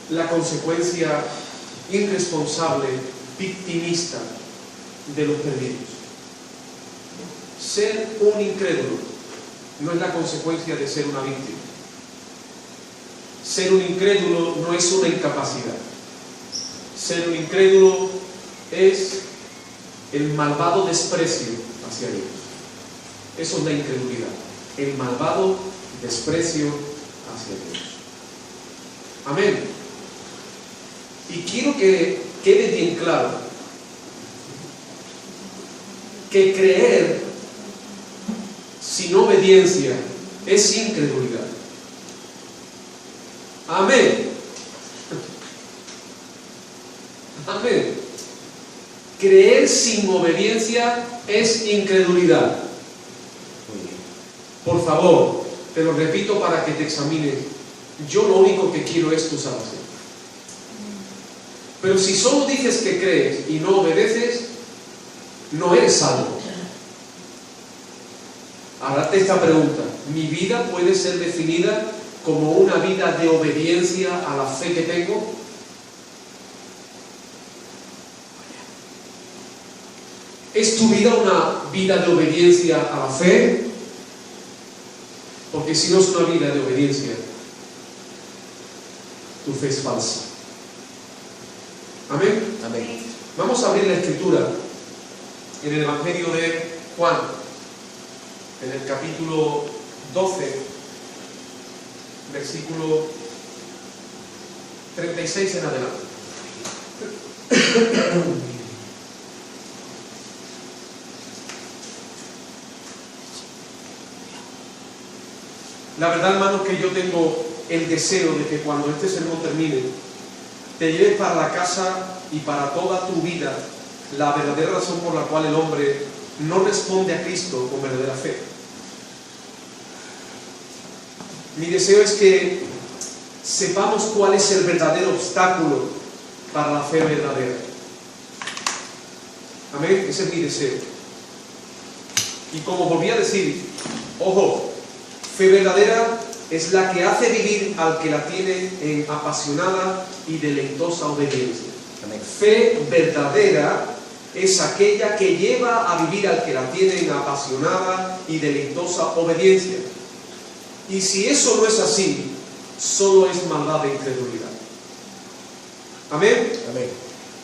la consecuencia irresponsable, victimista de los perdidos. Ser un incrédulo no es la consecuencia de ser una víctima. Ser un incrédulo no es una incapacidad. Ser un incrédulo es el malvado desprecio hacia Dios. Eso es la incredulidad, el malvado desprecio hacia Dios. Amén. Y quiero que quede bien claro que creer sin obediencia es incredulidad. Amén. Amén. Creer sin obediencia es incredulidad. Por favor, te lo repito para que te examines. Yo lo único que quiero es tu salvación. Pero si solo dices que crees y no obedeces, no eres salvo. Ahora esta pregunta: ¿mi vida puede ser definida como una vida de obediencia a la fe que tengo? ¿Es tu vida una vida de obediencia a la fe? Porque si no es una vida de obediencia, tu fe es falsa. Amén. Amén. Vamos a abrir la escritura en el Evangelio de Juan, en el capítulo 12, versículo 36 en adelante. La verdad, hermanos, que yo tengo el deseo de que cuando este sermón termine, te lleves para la casa y para toda tu vida la verdadera razón por la cual el hombre no responde a Cristo con verdadera fe. Mi deseo es que sepamos cuál es el verdadero obstáculo para la fe verdadera. Amén, ese es mi deseo. Y como volví a decir, ojo, fe verdadera es la que hace vivir al que la tiene en apasionada y deleitosa obediencia. Amén. Fe verdadera es aquella que lleva a vivir al que la tiene en apasionada y deleitosa obediencia. Y si eso no es así, solo es maldad e incredulidad. Amén. Amén.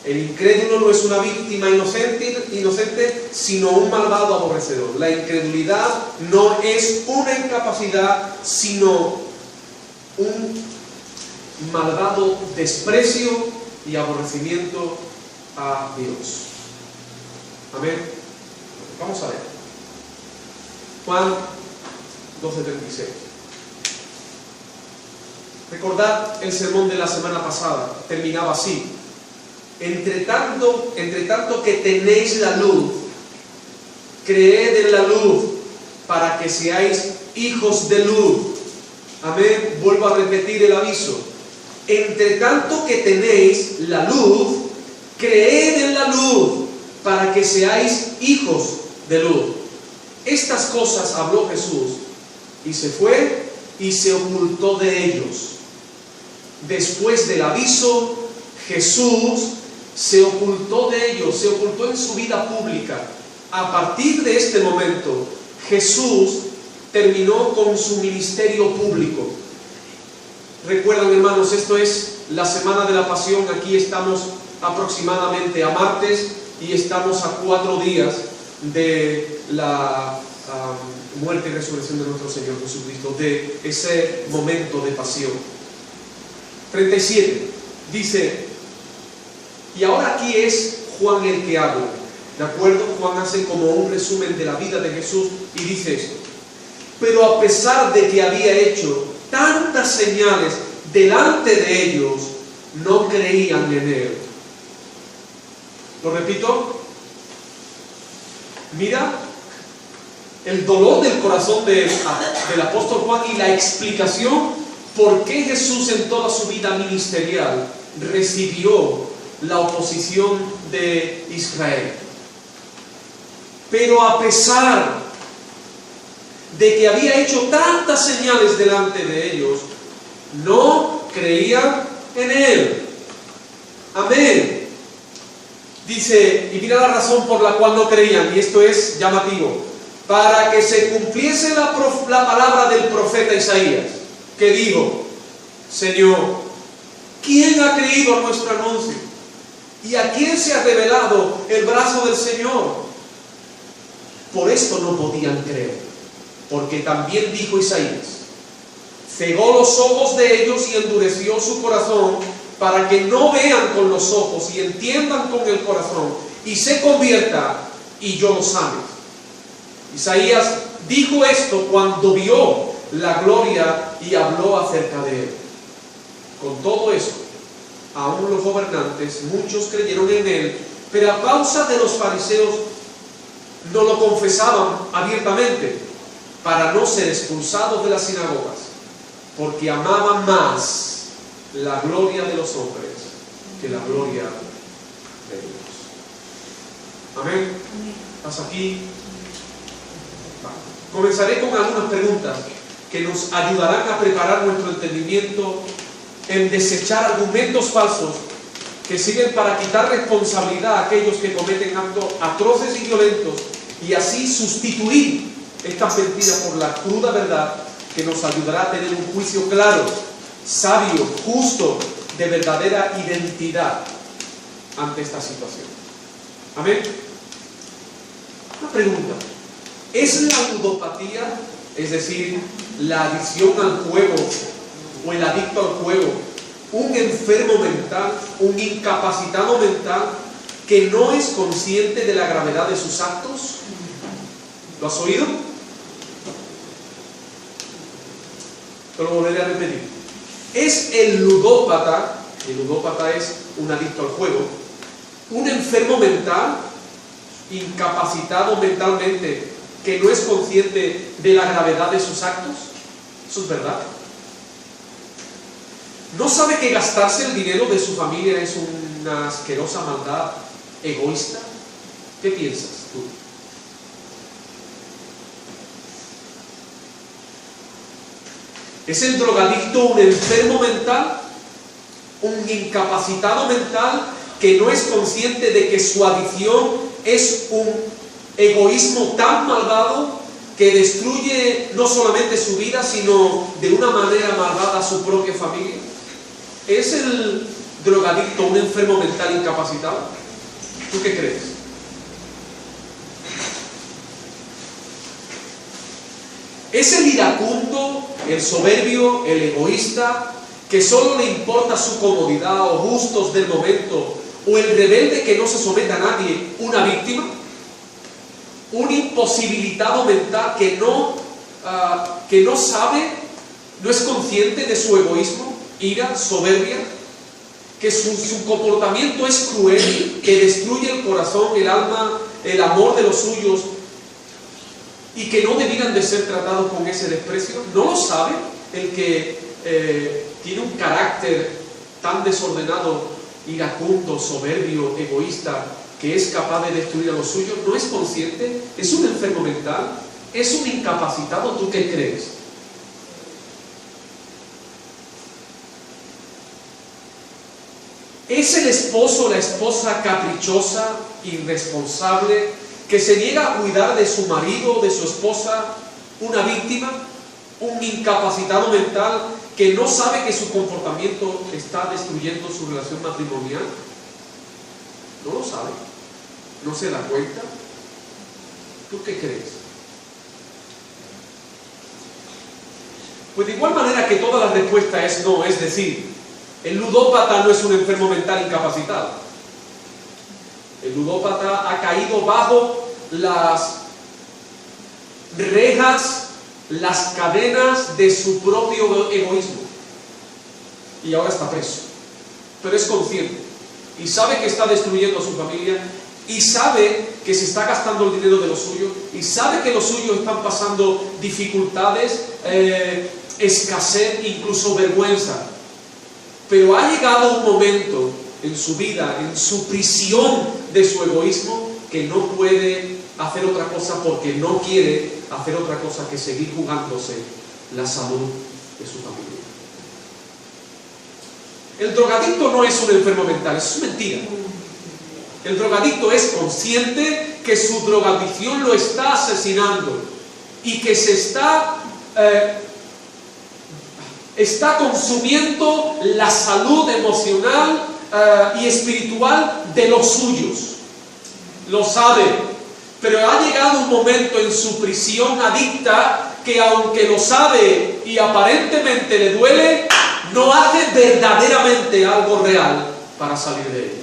El incrédulo no es una víctima inocente, sino un malvado aborrecedor. La incredulidad no es una incapacidad, sino un malvado desprecio y aborrecimiento a Dios. Amén. Vamos a ver. Juan 12:36. Recordad el sermón de la semana pasada, terminaba así: entre tanto que tenéis la luz, creed en la luz, para que seáis hijos de luz. Amén. Vuelvo a repetir el aviso: entre tanto que tenéis la luz, creed en la luz, para que seáis hijos de luz. Estas cosas habló Jesús, y se fue y se ocultó de ellos. Después del aviso, Jesús se ocultó de ellos, se ocultó en su vida pública. A partir de este momento, Jesús terminó con su ministerio público. Recuerdan, hermanos, esto es la semana de la pasión. Aquí estamos aproximadamente a martes y estamos a 4 días de la muerte y resurrección de nuestro Señor Jesucristo, de ese momento de pasión. 37 dice: y ahora aquí es Juan el que habla, ¿de acuerdo? Juan hace como un resumen de la vida de Jesús y dice esto: pero a pesar de que había hecho tantas señales delante de ellos, no creían en él. ¿Lo repito? Mira el dolor del corazón del apóstol Juan y la explicación por qué Jesús en toda su vida ministerial recibió la oposición de Israel. Pero a pesar de que había hecho tantas señales delante de ellos, no creían en él. Amén. Dice, y mira la razón por la cual no creían, y esto es llamativo: para que se cumpliese la palabra del profeta Isaías, que dijo: Señor, ¿quién ha creído a nuestro anuncio? ¿Y a quién se ha revelado el brazo del Señor? Por esto no podían creer, porque también dijo Isaías: cegó los ojos de ellos y endureció su corazón, para que no vean con los ojos y entiendan con el corazón y se conviertan y yo los sane. Isaías dijo esto cuando vio la gloria y habló acerca de él. Con todo eso, aún los gobernantes, muchos creyeron en él, pero a causa de los fariseos no lo confesaban abiertamente, para no ser expulsados de las sinagogas, porque amaban más la gloria de los hombres que la gloria de Dios. Amén. ¿Estás aquí? Comenzaré con algunas preguntas que nos ayudarán a preparar nuestro entendimiento en desechar argumentos falsos que sirven para quitar responsabilidad a aquellos que cometen actos atroces y violentos, y así sustituir estas mentiras por la cruda verdad que nos ayudará a tener un juicio claro, sabio, justo, de verdadera identidad ante esta situación. Amén. Una pregunta: ¿es la ludopatía, es decir, la adicción al juego o el adicto al juego, un enfermo mental, un incapacitado mental que no es consciente de la gravedad de sus actos? ¿Lo has oído? Te lo volveré a repetir. ¿Es el ludópata es un adicto al juego, un enfermo mental, incapacitado mentalmente, que no es consciente de la gravedad de sus actos? Eso es verdad. ¿No sabe que gastarse el dinero de su familia es una asquerosa maldad egoísta? ¿Qué piensas tú? ¿Es el drogadicto un enfermo mental, un incapacitado mental que no es consciente de que su adicción es un egoísmo tan malvado que destruye no solamente su vida, sino de una manera malvada a su propia familia? ¿Es el drogadicto un enfermo mental incapacitado? ¿Tú qué crees? ¿Es el iracundo, el soberbio, el egoísta, que solo le importa su comodidad o gustos del momento, o el rebelde que no se somete a nadie, una víctima? ¿Un imposibilitado mental que no sabe, no es consciente de su egoísmo, ira, soberbia? Que su comportamiento es cruel, que destruye el corazón, el alma, el amor de los suyos, y que no debieran de ser tratados con ese desprecio. ¿No lo sabe el que tiene un carácter tan desordenado, iracundo, soberbio, egoísta, que es capaz de destruir a los suyos? ¿No es consciente? ¿Es un enfermo mental? ¿Es un incapacitado? ¿Tú qué crees? ¿Es el esposo o la esposa caprichosa, irresponsable, que se niega a cuidar de su marido o de su esposa, una víctima? ¿Un incapacitado mental que no sabe que su comportamiento está destruyendo su relación matrimonial? ¿No lo sabe? ¿No se da cuenta? ¿Tú qué crees? Pues de igual manera que toda la respuesta es no, es decir, el ludópata no es un enfermo mental incapacitado. El ludópata ha caído bajo las rejas, las cadenas de su propio egoísmo, y ahora está preso. Pero es consciente y sabe que está destruyendo a su familia, y sabe que se está gastando el dinero de los suyos, y sabe que los suyos están pasando dificultades, escasez, incluso vergüenza. Pero ha llegado un momento en su vida, en su prisión de su egoísmo, que no puede hacer otra cosa porque no quiere hacer otra cosa que seguir jugándose la salud de su familia. El drogadicto no es un enfermo mental, eso es mentira. El drogadicto es consciente que su drogadicción lo está asesinando y que se está consumiendo la salud emocional y espiritual de los suyos. Lo sabe, pero ha llegado un momento en su prisión adicta que, aunque lo sabe y aparentemente le duele, no hace verdaderamente algo real para salir de ella.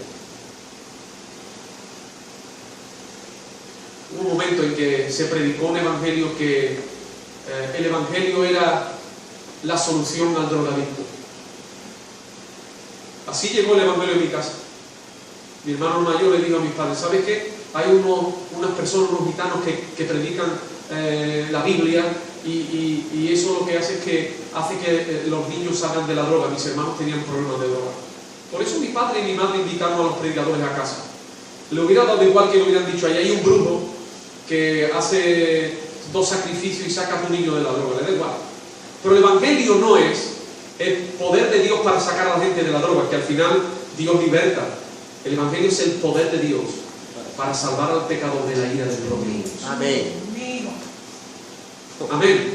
Hubo un momento en que se predicó un evangelio que el evangelio era la solución al drogadicto. Así llegó el evangelio a mi casa. Mi hermano mayor le dijo a mis padres: ¿sabes qué? Hay unas personas, unos gitanos que predican la Biblia y eso lo que hace es que hace que los niños salgan de la droga. Mis hermanos tenían problemas de droga. Por eso mi padre y mi madre invitaron a los predicadores a casa. Le hubiera dado igual que le hubieran dicho: ahí hay un brujo que hace 2 sacrificios y saca a tu niño de la droga. Le da igual. Pero el evangelio no es el poder de Dios para sacar a la gente de la droga, que al final Dios liberta. El evangelio es el poder de Dios para salvar al pecador de la ira del propio Dios. Amén. Amén.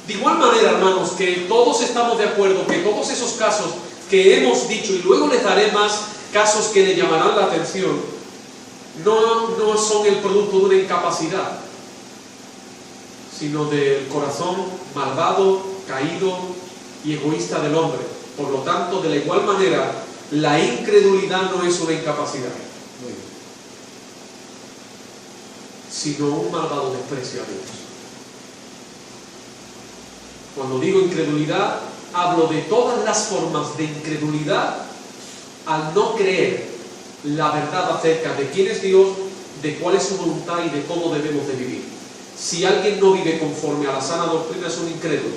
De igual manera, hermanos, que todos estamos de acuerdo que todos esos casos que hemos dicho, y luego les daré más casos que le llamarán la atención, no son el producto de una incapacidad, sino del corazón malvado, caído y egoísta del hombre. Por lo tanto, de la igual manera, la incredulidad no es una incapacidad, sino un malvado desprecio a Dios. Cuando digo incredulidad, hablo de todas las formas de incredulidad al no creer la verdad acerca de quién es Dios, de cuál es su voluntad y de cómo debemos de vivir. Si alguien no vive conforme a la sana doctrina, es un incrédulo,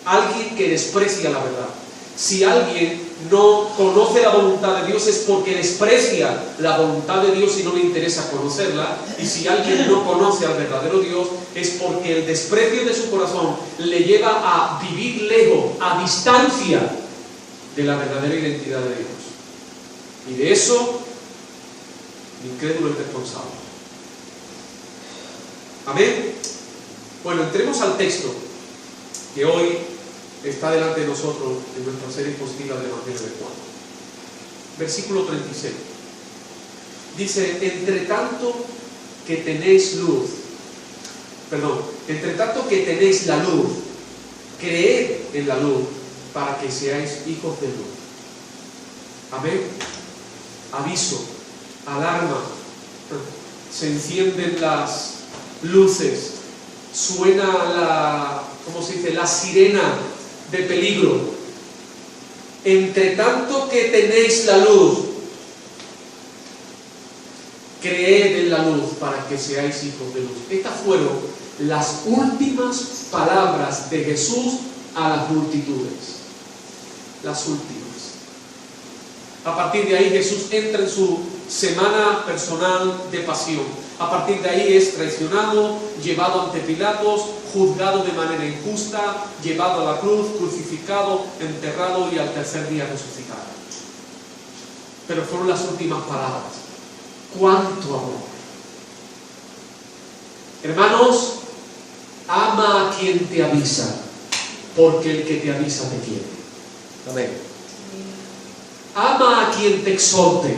alguien que desprecia la verdad. Si alguien no conoce la voluntad de Dios, es porque desprecia la voluntad de Dios y no le interesa conocerla. Y si alguien no conoce al verdadero Dios, es porque el desprecio de su corazón le lleva a vivir lejos, a distancia de la verdadera identidad de Dios. Y de eso, el incrédulo es responsable. Amén. Bueno, entremos al texto que hoy está delante de nosotros en nuestra serie expositiva del Evangelio de Juan. Versículo 36. Dice: entre tanto que tenéis la luz, creed en la luz para que seáis hijos de luz. Amén. Aviso, alarma, se encienden las luces, suena la sirena de peligro. Entre tanto que tenéis la luz, creed en la luz para que seáis hijos de luz. Estas fueron las últimas palabras de Jesús a las multitudes. Las últimas. A partir de ahí Jesús entra en su semana personal de pasión. A partir de ahí es traicionado, llevado ante Pilatos, juzgado de manera injusta, llevado a la cruz, crucificado, enterrado y al tercer día resucitado. Pero fueron las últimas palabras. ¡Cuánto amor! Hermanos, ama a quien te avisa, porque el que te avisa te quiere. Amén. Ama a quien te exhorte,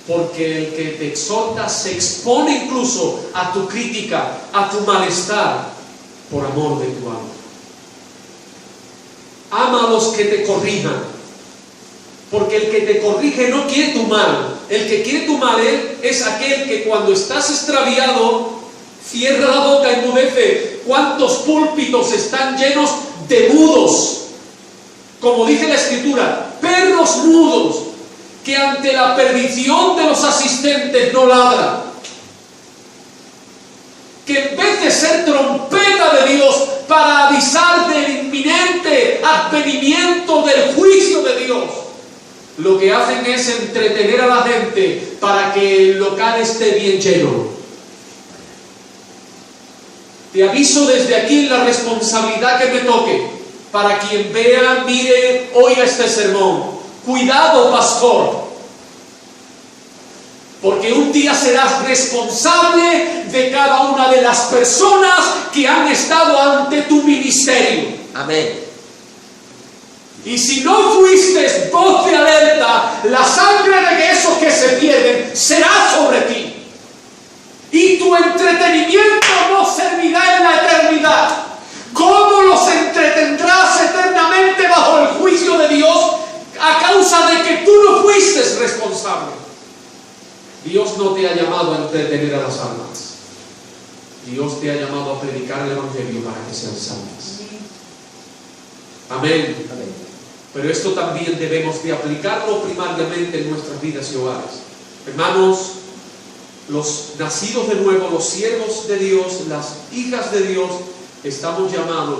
porque el que te exhorta se expone incluso a tu crítica, a tu malestar, por amor de tu alma. Ama a los que te corrijan, porque el que te corrige no quiere tu mal. El que quiere tu mal es aquel que cuando estás extraviado cierra la boca, enmudece. ¿Cuántos púlpitos están llenos de mudos? Como dice la Escritura, perros mudos, que ante la perdición de los asistentes no ladran, que en vez de ser trompeta de Dios para avisar del inminente advenimiento del juicio de Dios, lo que hacen es entretener a la gente para que el local esté bien lleno. Te aviso desde aquí en la responsabilidad que me toque, para quien vea, mire, oiga este sermón. Cuidado, pastor, porque un día serás responsable de cada una de las personas que han estado ante tu ministerio. Amén. Y si no fuiste voz de alerta, la sangre de esos que se pierden será sobre ti. Y tu entretenimiento no servirá en la eternidad. ¿Cómo los entretendrás eternamente bajo el juicio de Dios a causa de que tú no fuiste responsable? Dios no te ha llamado a entretener a las almas. Dios te ha llamado a predicar el Evangelio para que sean salvas. Amén. Amén. Pero esto también debemos de aplicarlo primariamente en nuestras vidas y hogares. Hermanos, los nacidos de nuevo, los siervos de Dios, las hijas de Dios, estamos llamados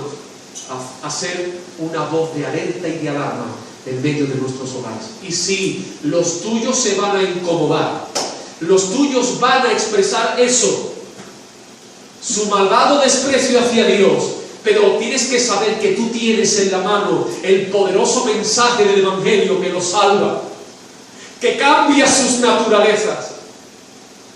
a ser una voz de alerta y de alarma en medio de nuestros hogares. Y si los tuyos se van a incomodar, los tuyos van a expresar eso, su malvado desprecio hacia Dios, pero tienes que saber que tú tienes en la mano el poderoso mensaje del Evangelio que los salva, que cambia sus naturalezas.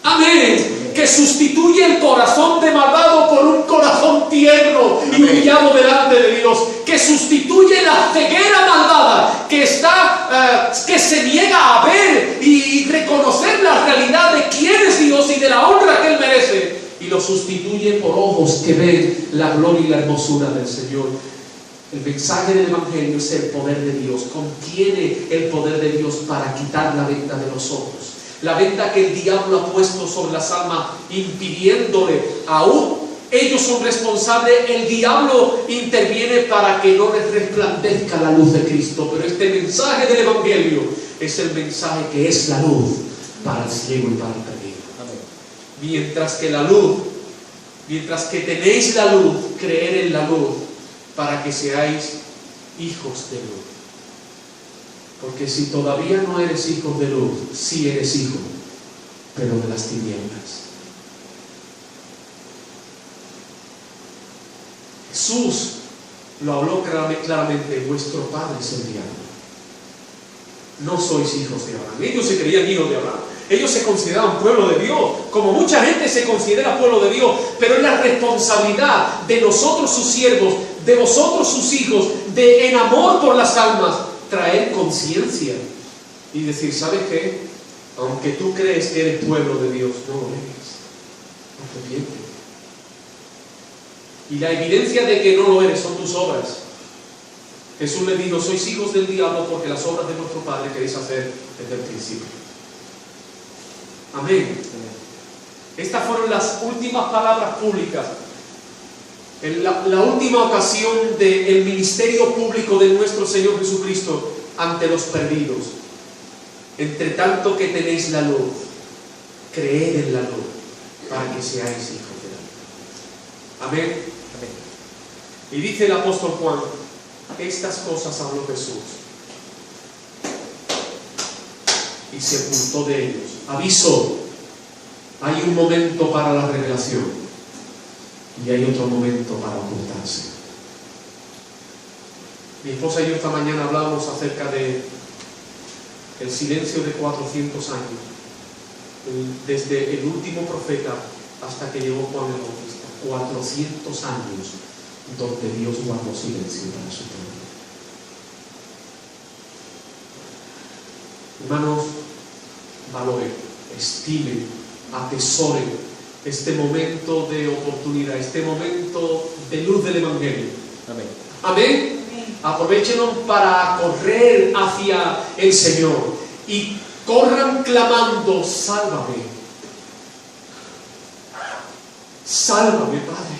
Amén. Que sustituye el corazón de malvado por un corazón tierno y humillado delante de Dios. Que sustituye la ceguera malvada que se niega a ver y reconocer la realidad de quién es Dios y de la honra que Él merece. Y lo sustituye por ojos que ven la gloria y la hermosura del Señor. El mensaje del Evangelio es el poder de Dios. Contiene el poder de Dios para quitar la venda de los ojos. La venda que el diablo ha puesto sobre las almas, impidiéndole, aún ellos son responsables, el diablo interviene para que no les resplandezca la luz de Cristo. Pero este mensaje del Evangelio es el mensaje que es la luz para el ciego y para el perdido. Mientras que la luz, mientras que tenéis la luz, creer en la luz para que seáis hijos de luz. Porque si todavía no eres hijo de luz, sí eres hijo, pero de las tinieblas. Jesús lo habló claramente: vuestro padre es el diablo. No sois hijos de Abraham. Ellos se creían hijos de Abraham. Ellos se consideraban pueblo de Dios, como mucha gente se considera pueblo de Dios, pero es la responsabilidad de nosotros sus siervos, de vosotros sus hijos, de en amor por las almas, traer conciencia y decir: ¿sabes qué? Aunque tú crees que eres pueblo de Dios, no lo eres. Arrepiéntete. Y la evidencia de que no lo eres son tus obras. Jesús le dijo: sois hijos del diablo porque las obras de vuestro Padre queréis hacer desde el principio. Amén. Estas fueron las últimas palabras públicas, la última ocasión del ministerio público de nuestro Señor Jesucristo ante los perdidos. Entre tanto que tenéis la luz, creed en la luz para que seáis hijos de la luz. Amén. Amén. Y dice el apóstol Juan: estas cosas habló Jesús y se ocultó de ellos. Aviso: hay un momento para la revelación y hay otro momento para ocultarse. Mi esposa y yo esta mañana hablábamos acerca de el silencio de 400 años, desde el último profeta hasta que llegó Juan el Bautista. 400 años donde Dios guardó silencio para su pueblo. Hermanos, valoren, estimen, atesoren este momento de oportunidad, este momento de luz del Evangelio. Amén. Amén. Aprovechenlo para correr hacia el Señor y corran clamando: sálvame, sálvame, Padre,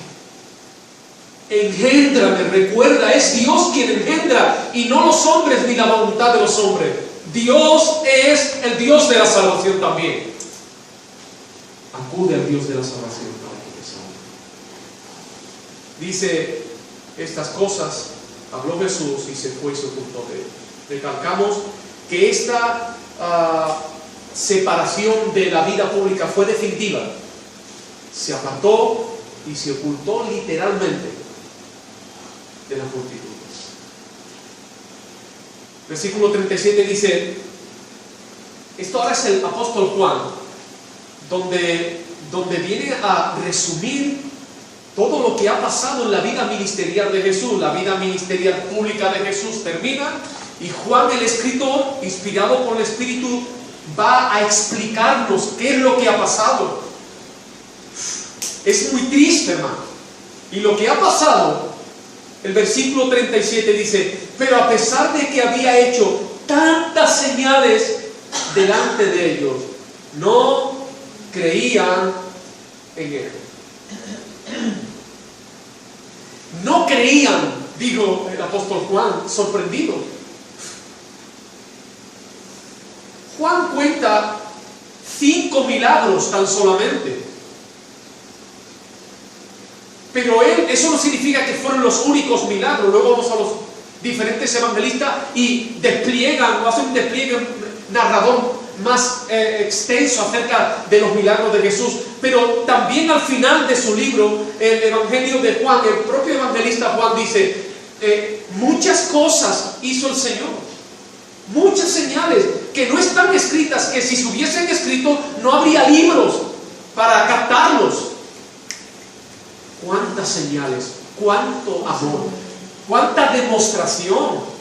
engéndrame. Recuerda, es Dios quien engendra y no los hombres ni la voluntad de los hombres. Dios es el Dios de la salvación también. Acude al Dios de la salvación para que te salve. Dice estas cosas, habló Jesús y se fue y se ocultó de él. Recalcamos que esta separación de la vida pública fue definitiva. Se apartó y se ocultó literalmente de las multitudes. Versículo 37 dice, esto ahora es el apóstol Juan, donde viene a resumir todo lo que ha pasado en la vida ministerial de Jesús. La vida ministerial pública de Jesús termina y Juan, el escritor, inspirado por el Espíritu, va a explicarnos qué es lo que ha pasado. Es muy triste, hermano. Y lo que ha pasado, el versículo 37 dice, pero a pesar de que había hecho tantas señales delante de ellos, no creían en él. No creían, dijo el apóstol Juan, sorprendido. Juan cuenta 5 milagros tan solamente. Pero eso no significa que fueron los únicos milagros. Luego vamos a los diferentes evangelistas y despliegan o hacen un despliegue narrador más extenso acerca de los milagros de Jesús. Pero también al final de su libro, el Evangelio de Juan, el propio evangelista Juan dice, muchas cosas hizo el Señor, muchas señales que no están escritas, que si se hubiesen escrito no habría libros para captarlos. Cuántas señales, cuánto amor, cuánta demostración.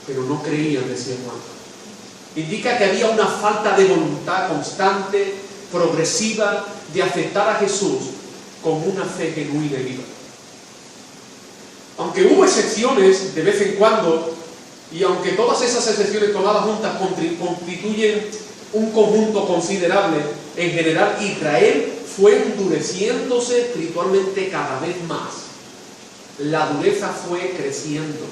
Pero no creían, decía Juan. Indica que había una falta de voluntad constante, progresiva, de aceptar a Jesús con una fe genuina y viva. Aunque hubo excepciones de vez en cuando, y aunque todas esas excepciones tomadas juntas constituyen un conjunto considerable, en general Israel fue endureciéndose espiritualmente cada vez más. La dureza fue creciendo,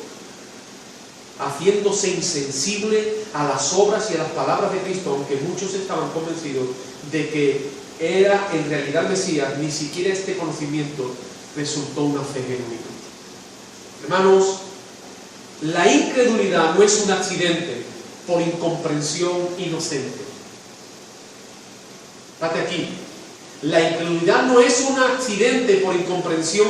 haciéndose insensible a las obras y a las palabras de Cristo, aunque muchos estaban convencidos de que era en realidad el Mesías. Ni siquiera este conocimiento resultó una fe genuina. Hermanos, la incredulidad no es un accidente por incomprensión inocente. Fíjate aquí, la incredulidad no es un accidente por incomprensión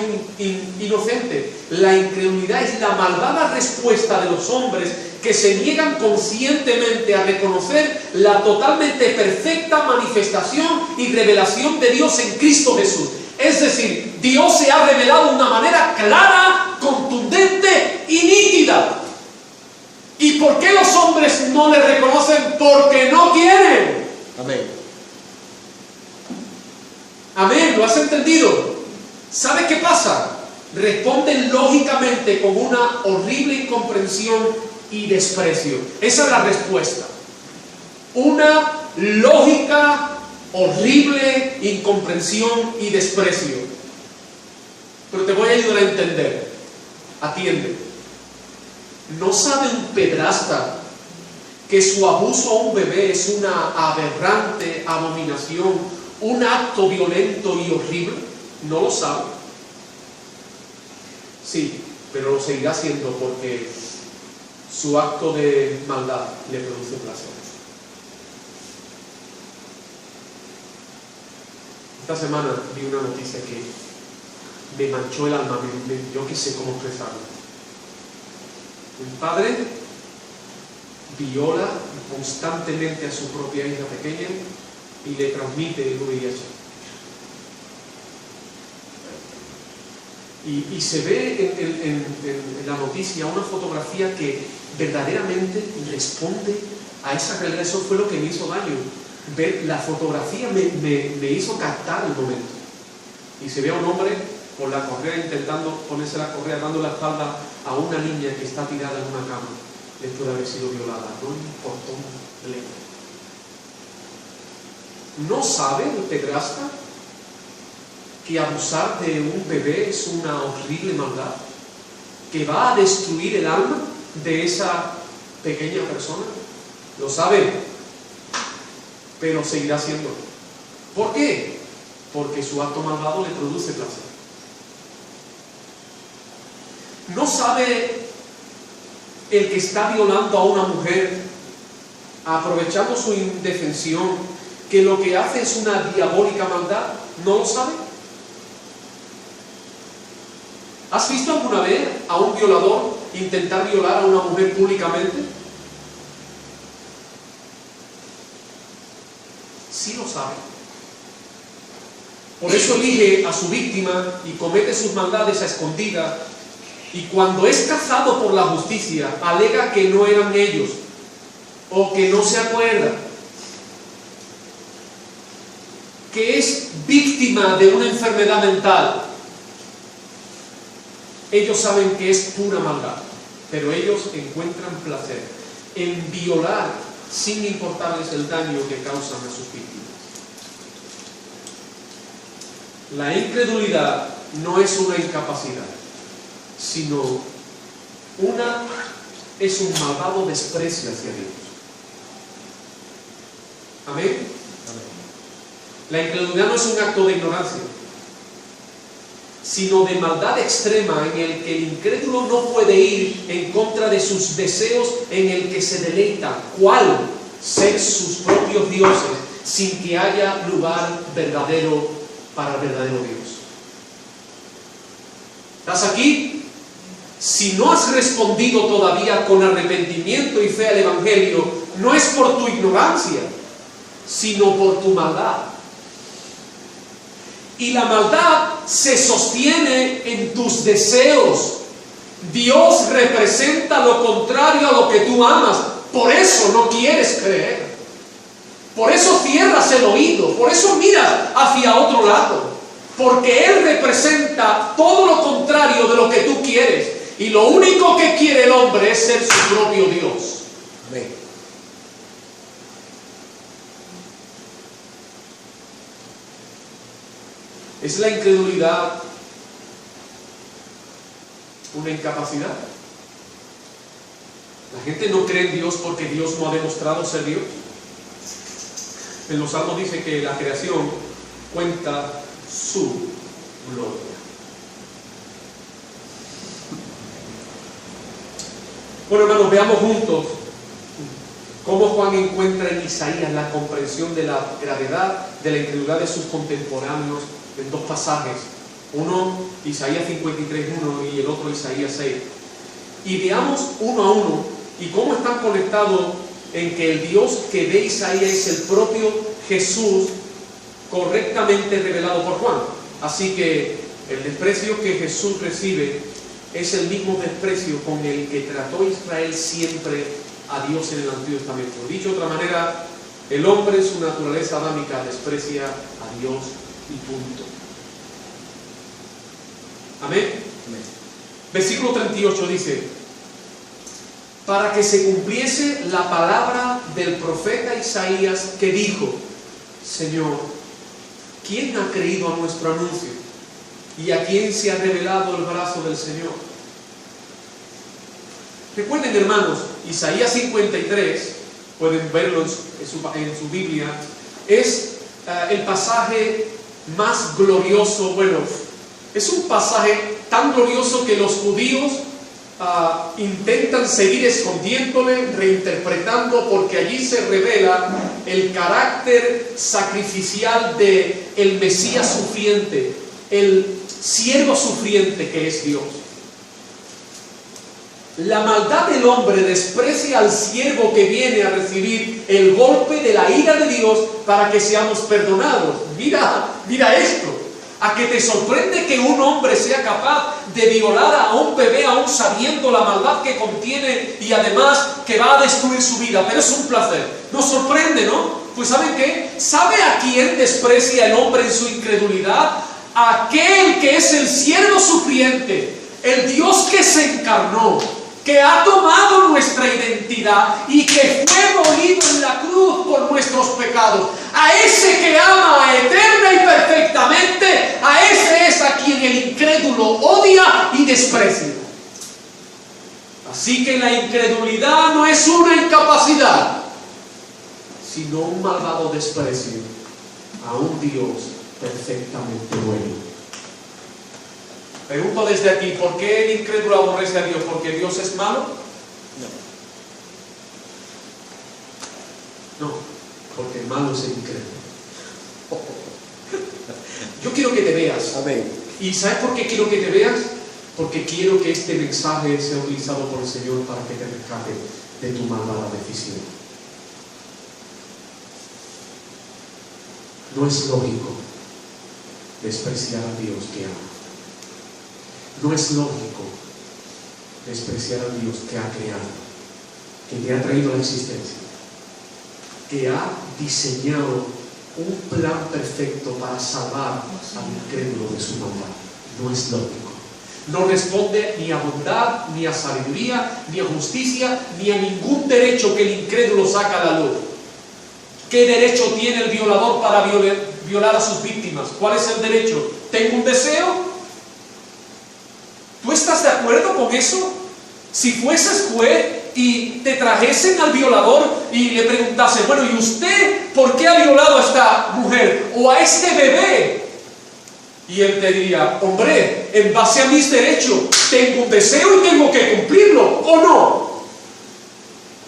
inocente. La incredulidad es la malvada respuesta de los hombres que se niegan conscientemente a reconocer la totalmente perfecta manifestación y revelación de Dios en Cristo Jesús. Es decir, Dios se ha revelado de una manera clara, contundente y nítida. ¿Y por qué los hombres no le reconocen? Porque no quieren. Amén. Amén, ¿lo has entendido? ¿Sabe qué pasa? Responden lógicamente con una horrible incomprensión y desprecio. Esa es la respuesta. Una lógica horrible incomprensión y desprecio. Pero te voy a ayudar a entender. Atiende. ¿No sabe un pedrasta que su abuso a un bebé es una aberrante abominación, un acto violento y horrible? ¿No lo sabe? Sí, pero lo seguirá haciendo porque su acto de maldad le produce placer. Esta semana vi una noticia que me manchó el alma, yo qué sé cómo expresarlo. Un padre viola constantemente a su propia hija pequeña y le transmite el VIH. Y se ve en la noticia una fotografía que verdaderamente responde a esa realidad. Eso fue lo que me hizo daño. Ver la fotografía me hizo captar el momento. Y se ve a un hombre con la correa intentando ponerse la correa, dando la espalda a una niña que está tirada en una cama después de haber sido violada. No importó un leño. ¿No sabe el pedrasta que abusar de un bebé es una horrible maldad? ¿Que va a destruir el alma de esa pequeña persona? Lo sabe, pero seguirá haciéndolo. ¿Por qué? Porque su acto malvado le produce placer. ¿No sabe el que está violando a una mujer, aprovechando su indefensión, que lo que hace es una diabólica maldad? ¿No lo sabe? ¿Has visto alguna vez a un violador intentar violar a una mujer públicamente? Sí lo sabe. Por eso elige a su víctima y comete sus maldades a escondidas. Y cuando es cazado por la justicia, alega que no eran ellos o que no se acuerda, que es víctima de una enfermedad mental. Ellos saben que es pura maldad, pero ellos encuentran placer en violar sin importarles el daño que causan a sus víctimas. La incredulidad no es una incapacidad, sino es un malvado desprecio hacia Dios. ¿Amén? La incredulidad no es un acto de ignorancia, sino de maldad extrema en el que el incrédulo no puede ir en contra de sus deseos, en el que se deleita. ¿Cuál? Ser sus propios dioses, sin que haya lugar verdadero para el verdadero Dios. ¿Estás aquí? Si no has respondido todavía con arrepentimiento y fe al Evangelio, no es por tu ignorancia, sino por tu maldad. Y la maldad se sostiene en tus deseos. Dios representa lo contrario a lo que tú amas. Por eso no quieres creer. Por eso cierras el oído. Por eso miras hacia otro lado. Porque Él representa todo lo contrario de lo que tú quieres. Y lo único que quiere el hombre es ser su propio Dios. Amén. ¿Es la incredulidad una incapacidad? La gente no cree en Dios porque Dios no ha demostrado ser Dios. En los Salmos dice que la creación cuenta su gloria. Bueno, hermanos, veamos juntos cómo Juan encuentra en Isaías la comprensión de la gravedad de la incredulidad de sus contemporáneos en dos pasajes. Uno, Isaías 53:1 y el otro, Isaías 6. Y veamos uno a uno y cómo están conectados en que el Dios que ve Isaías es el propio Jesús correctamente revelado por Juan. Así que el desprecio que Jesús recibe es el mismo desprecio con el que trató Israel siempre a Dios en el Antiguo Testamento. Dicho de otra manera, el hombre en su naturaleza adámica desprecia a Dios y punto. Amén. Amén. Versículo 38 dice: para que se cumpliese la palabra del profeta Isaías que dijo: Señor, ¿quién ha creído a nuestro anuncio? ¿Y a quién se ha revelado el brazo del Señor? Recuerden, hermanos, Isaías 53, pueden verlo en su Biblia, es el pasaje más glorioso. Bueno, es un pasaje tan glorioso que los judíos intentan seguir escondiéndole, reinterpretando, porque allí se revela el carácter sacrificial de el Mesías sufriente, el siervo sufriente que es Dios. La maldad del hombre desprecia al siervo que viene a recibir el golpe de la ira de Dios para que seamos perdonados. Mira esto. ¿A que te sorprende que un hombre sea capaz de violar a un bebé aún sabiendo la maldad que contiene y además que va a destruir su vida? Pero es un placer. Nos sorprende, ¿no? Pues ¿saben qué? ¿Sabe a quién desprecia el hombre en su incredulidad? Aquel que es el siervo sufriente, el Dios que se encarnó, que ha tomado nuestra identidad y que fue molido en la cruz por nuestros pecados. A ese que ama eterna y perfectamente, a ese es a quien el incrédulo odia y desprecia. Así que la incredulidad no es una incapacidad, sino un malvado desprecio a un Dios perfectamente bueno. Pregunto desde aquí, ¿por qué el incrédulo aborrece a Dios? ¿Porque Dios es malo? No, porque el malo es el incrédulo. Yo quiero que te veas. Amén. ¿Y sabes por qué quiero que te veas? Porque quiero que este mensaje sea utilizado por el Señor para que te rescate de tu malvada decisión. No es lógico despreciar a Dios que ama. No es lógico despreciar a Dios que ha creado, que te ha traído a la existencia, que ha diseñado un plan perfecto para salvar al incrédulo de su maldad. No es lógico. No responde ni a bondad, ni a sabiduría, ni a justicia, ni a ningún derecho que el incrédulo saca a la luz. ¿Qué derecho tiene el violador para violar a sus víctimas? ¿Cuál es el derecho? ¿Tengo un deseo? ¿Tú estás de acuerdo con eso? Si fueses juez y te trajesen al violador y le preguntasen, bueno, ¿y usted por qué ha violado a esta mujer o a este bebé? Y él te diría, hombre, en base a mis derechos, tengo un deseo y tengo que cumplirlo, ¿o no?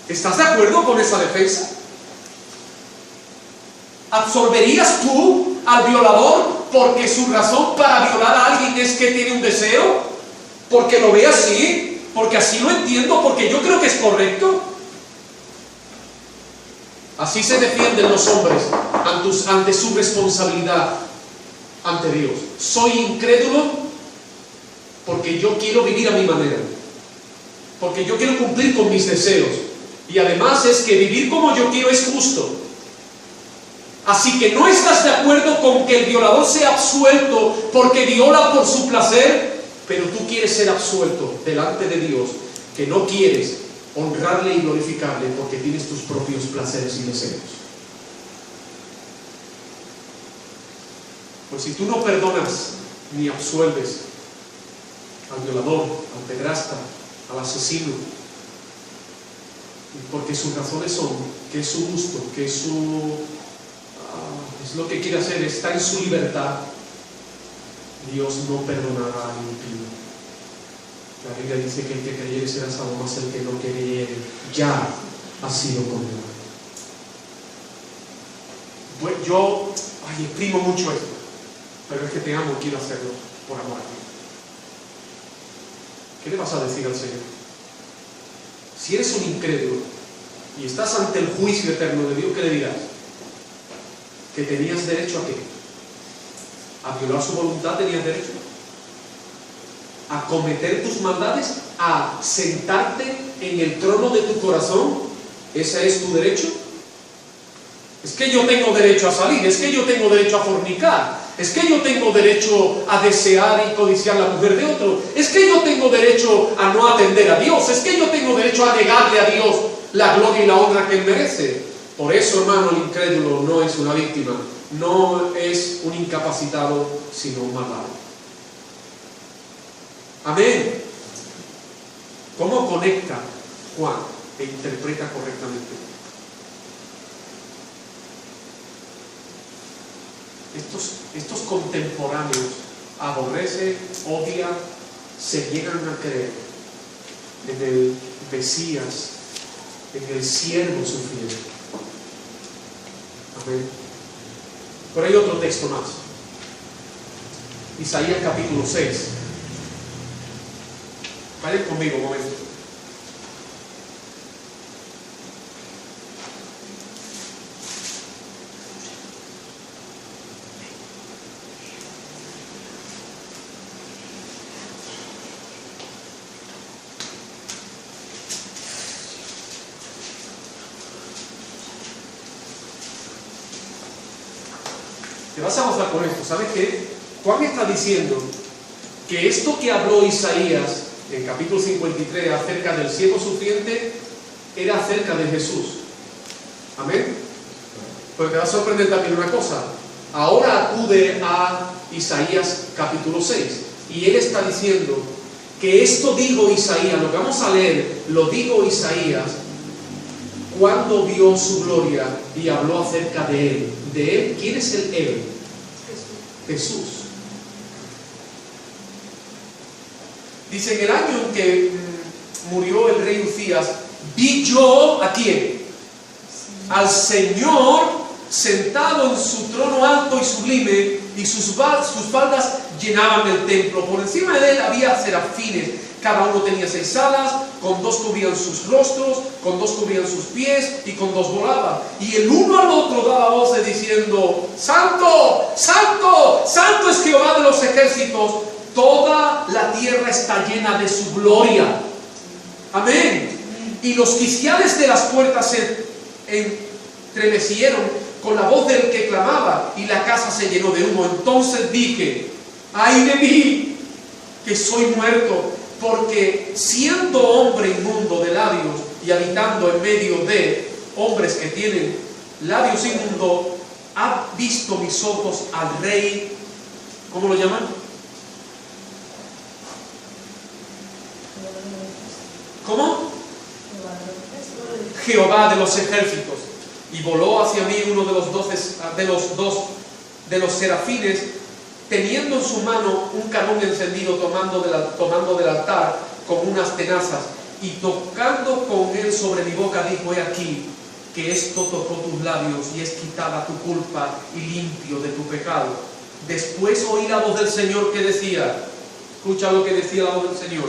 ¿Estás de acuerdo con esa defensa? ¿Absolverías tú al violador porque su razón para violar a alguien es que tiene un deseo? ¿Porque lo ve así? ¿Porque así lo entiendo? ¿Porque yo creo que es correcto? Así se defienden los hombres ante su responsabilidad ante Dios. Soy incrédulo porque yo quiero vivir a mi manera, porque yo quiero cumplir con mis deseos, y además es que vivir como yo quiero es justo. Así que no estás de acuerdo con que el violador sea absuelto porque viola por su placer, pero tú quieres ser absuelto delante de Dios, que no quieres honrarle y glorificarle porque tienes tus propios placeres y deseos. Pues si tú no perdonas ni absuelves al violador, al pedrasta, al asesino, porque sus razones son que es su gusto, que es lo que quiere hacer, está en su libertad, Dios no perdonará al impío. La Biblia dice que el que creyere será salvo, más el que no creyere ya ha sido condenado. Pues yo exprimo mucho esto, pero es que te amo y quiero hacerlo por amor a ti. ¿Qué le vas a decir al Señor? Si eres un incrédulo y estás ante el juicio eterno de Dios, ¿qué le dirás? ¿Que tenías derecho a qué? ¿A violar su voluntad tenías derecho? ¿A cometer tus maldades? ¿A sentarte en el trono de tu corazón? ¿Ese es tu derecho? Es que yo tengo derecho a salir, es que yo tengo derecho a fornicar, es que yo tengo derecho a desear y codiciar la mujer de otro, es que yo tengo derecho a no atender a Dios, es que yo tengo derecho a negarle a Dios la gloria y la honra que Él merece. Por eso, hermano, el incrédulo no es una víctima, no es un incapacitado, sino un malvado. Amén. ¿Cómo conecta Juan e interpreta correctamente? Estos contemporáneos aborrecen, odian, se llegan a creer en el Mesías, en el siervo sufriente. Amén. Pero hay otro texto más. Isaías capítulo 6. Vayan conmigo un momento. Te vas a gozar con esto. ¿Sabes qué? Juan está diciendo que esto que habló Isaías en capítulo 53 acerca del siervo sufriente era acerca de Jesús. Amén. Pero te va a sorprender también una cosa. Ahora acude a Isaías capítulo 6 y él está diciendo que esto dijo Isaías, lo que vamos a leer, lo dijo Isaías cuando vio su gloria y habló acerca de él. ¿De él? ¿Quién es el él? Jesús. Dice, en el año en que murió el rey Uzías, vi yo, ¿a quién? Al Señor sentado en su trono alto y sublime, y sus faldas llenaban el templo. Por encima de él había serafines, cada uno tenía 6 alas, con 2 cubrían sus rostros, con 2 cubrían sus pies, y con 2 volaban. Y el uno al otro daba voces diciendo: Santo, Santo, Santo es Jehová de los ejércitos, toda la tierra está llena de su gloria. Amén. Y los quiciales de las puertas se estremecieron con la voz del que clamaba, y la casa se llenó de humo. Entonces dije: ay de mí, que soy muerto, porque siendo hombre inmundo de labios y habitando en medio de hombres que tienen labios inmundos, ha visto mis ojos al rey, ¿cómo lo llaman? ¿Cómo? Jehová de los ejércitos. Y voló hacia mí uno de los serafines, teniendo en su mano un carbón encendido, tomando del altar con unas tenazas, y tocando con él sobre mi boca, dijo: he aquí que esto tocó tus labios, y es quitada tu culpa y limpio de tu pecado. Después oí la voz del Señor que decía, escucha lo que decía la voz del Señor: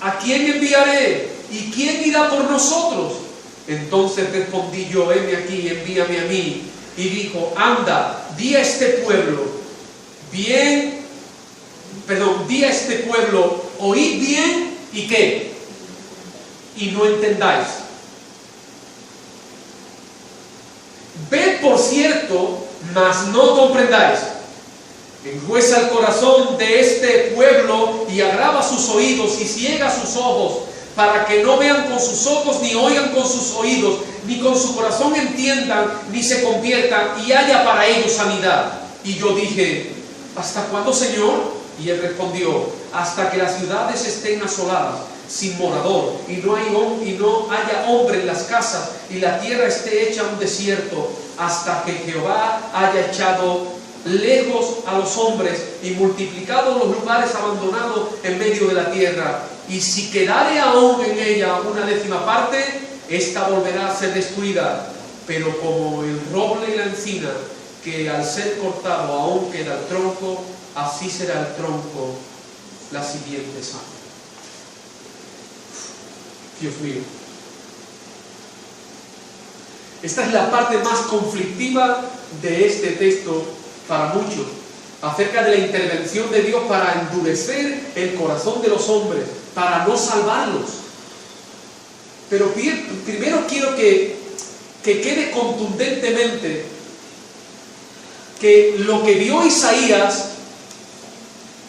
¿a quién enviaré? ¿Y quién irá por nosotros? Entonces respondí yo: heme aquí, envíame a mí. Y dijo: anda, di a este pueblo, di a este pueblo, oíd bien, ¿y qué? Y no entendáis. Ved por cierto, mas no comprendáis. Engüesa el corazón de este pueblo y agrava sus oídos y ciega sus ojos, para que no vean con sus ojos, ni oigan con sus oídos, ni con su corazón entiendan, ni se conviertan, y haya para ellos sanidad. Y yo dije: ¿hasta cuándo, Señor? Y él respondió: hasta que las ciudades estén asoladas, sin morador, y no haya hombre en las casas, y la tierra esté hecha un desierto, hasta que Jehová haya echado lejos a los hombres y multiplicado los lugares abandonados en medio de la tierra. Y si quedare aún en ella una 10ª parte, esta volverá a ser destruida. Pero como el roble y la encina, que al ser cortado aún queda el tronco, así será el tronco la siguiente años. Dios mío. Esta es la parte más conflictiva de este texto para muchos, acerca de la intervención de Dios para endurecer el corazón de los hombres, para no salvarlos. Pero primero quiero que quede contundentemente que lo que vio Isaías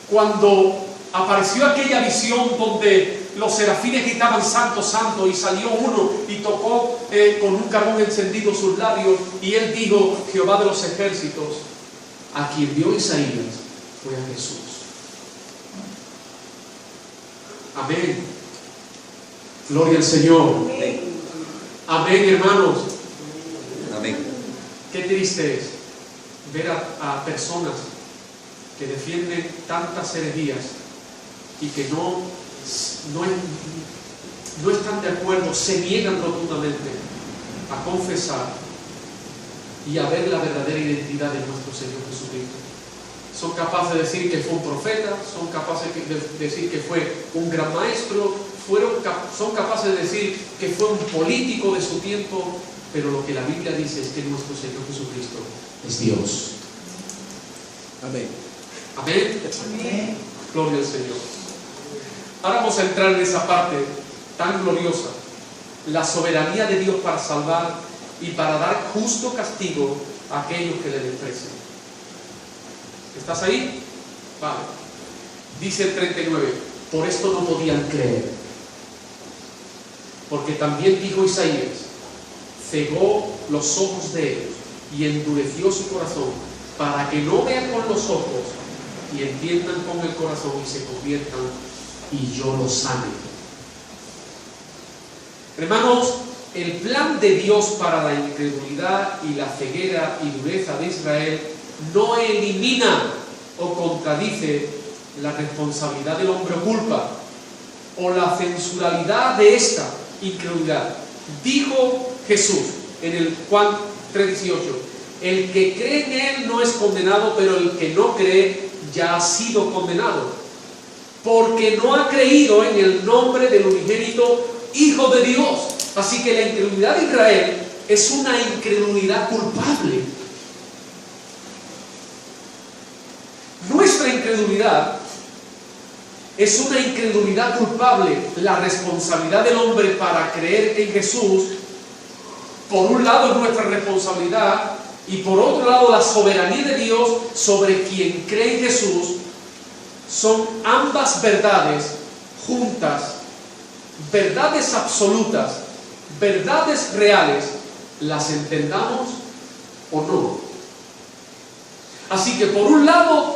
cuando apareció aquella visión donde los serafines gritaban: santo, santo, y salió uno y tocó con un carbón encendido sus labios, y él dijo: Jehová de los ejércitos. A quien vio Isaías fue a Jesús. Amén. Gloria al Señor. Amén, amén, hermanos. Amén. Qué triste es ver a personas que defienden tantas herejías y que no están de acuerdo, se niegan rotundamente a confesar y a ver la verdadera identidad de nuestro Señor Jesucristo. Son capaces de decir que fue un profeta, son capaces de decir que fue un gran maestro, son capaces de decir que fue un político de su tiempo, pero lo que la Biblia dice es que nuestro Señor Jesucristo es Dios. Amén. Amén. Amén. Gloria al Señor. Ahora vamos a entrar en esa parte tan gloriosa, la soberanía de Dios para salvar y para dar justo castigo a aquellos que le desprecian. ¿Estás ahí? Vale. Dice el 39: por esto no podían creer, porque también dijo Isaías: cegó los ojos de ellos y endureció su corazón, para que no vean con los ojos y entiendan con el corazón y se conviertan, y yo los sane. Hermanos, el plan de Dios para la incredulidad y la ceguera y dureza de Israel no elimina o contradice la responsabilidad del hombre o culpa, o la censuralidad de esta incredulidad. Dijo Jesús en el Juan 3:18: el que cree en Él no es condenado, pero el que no cree ya ha sido condenado, porque no ha creído en el nombre del unigénito Hijo de Dios. Así que la incredulidad de Israel es una incredulidad culpable. Nuestra incredulidad es una incredulidad culpable. La responsabilidad del hombre para creer en Jesús, por un lado, es nuestra responsabilidad, y por otro lado, la soberanía de Dios sobre quien cree en Jesús. Son ambas verdades juntas, verdades absolutas, verdades reales, las entendamos o no. Así que por un lado,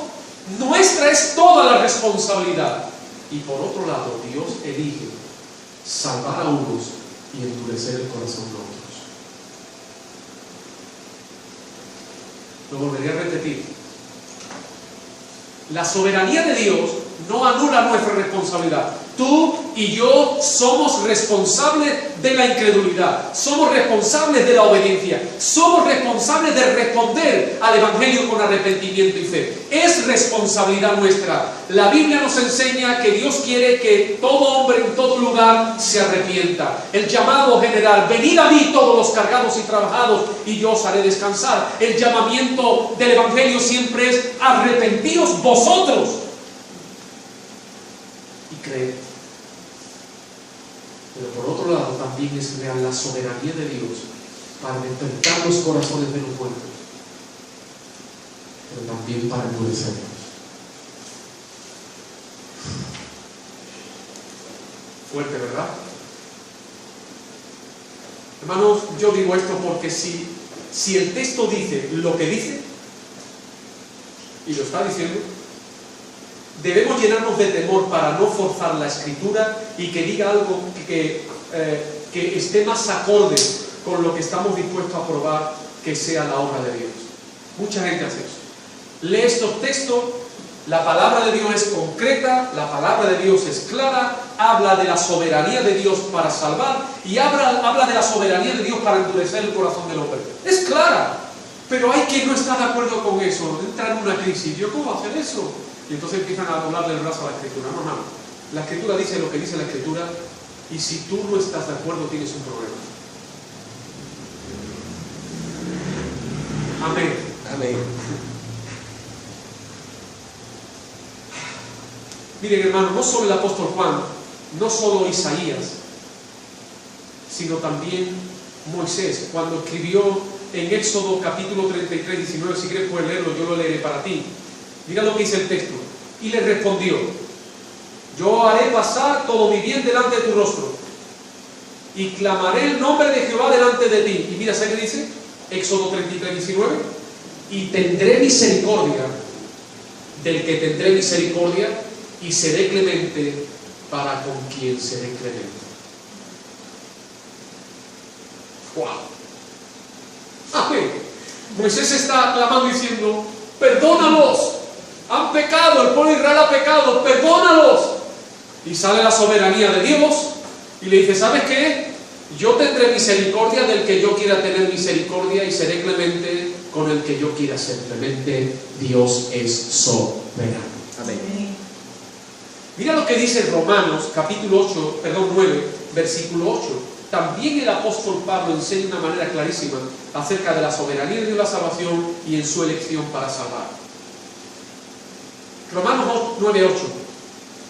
nuestra es toda la responsabilidad, y por otro lado, Dios elige salvar a unos y endurecer el corazón de otros. Lo volveré a repetir. La soberanía de Dios no anula nuestra responsabilidad. Tú y yo somos responsables de la incredulidad, somos responsables de la obediencia, somos responsables de responder al Evangelio con arrepentimiento y fe. Es responsabilidad nuestra. La Biblia nos enseña que Dios quiere que todo hombre en todo lugar se arrepienta. El llamado general: venid a mí todos los cargados y trabajados y yo os haré descansar. El llamamiento del Evangelio siempre es: arrepentíos vosotros y creed. Pero por otro lado, también es real la soberanía de Dios para despertar los corazones de los muertos, pero también para endurecerlos. Fuerte, ¿verdad? Hermanos, yo digo esto porque si el texto dice lo que dice, y lo está diciendo, debemos llenarnos de temor para no forzar la Escritura y que diga algo que esté más acorde con lo que estamos dispuestos a probar que sea la obra de Dios. Mucha gente hace eso. Lee estos textos, la palabra de Dios es concreta, la palabra de Dios es clara, habla de la soberanía de Dios para salvar y habla de la soberanía de Dios para endurecer el corazón del hombre. Es clara, pero hay quien no está de acuerdo con eso, entra en una crisis. ¿Yo cómo voy a hacer eso? Y entonces empiezan a doblarle el brazo a la Escritura. No. La Escritura dice lo que dice la Escritura, y si tú no estás de acuerdo, tienes un problema. Amén. Amén. Miren, hermanos, no solo el apóstol Juan, no solo Isaías, sino también Moisés, cuando escribió en Éxodo capítulo 33, 19, si quieres puedes leerlo, yo lo leeré para ti. Mira lo que dice el texto. Y le respondió: yo haré pasar todo mi bien delante de tu rostro, y clamaré el nombre de Jehová delante de ti. Y mira, ¿sabes qué dice? Éxodo 33, 19. Y tendré misericordia del que tendré misericordia, y seré clemente para con quien seré clemente. ¡Wow! Amén. Moisés está clamando diciendo: perdónalos, han pecado, el pueblo de Israel ha pecado, perdónalos. Y sale la soberanía de Dios y le dice: ¿sabes qué? Yo tendré misericordia del que yo quiera tener misericordia, y seré clemente con el que yo quiera ser clemente. Dios es soberano. Amén. Mira lo que dice Romanos capítulo 9, versículo 8. También el apóstol Pablo enseña de una manera clarísima acerca de la soberanía de Dios, la salvación y en su elección para salvar. Romanos 9:8.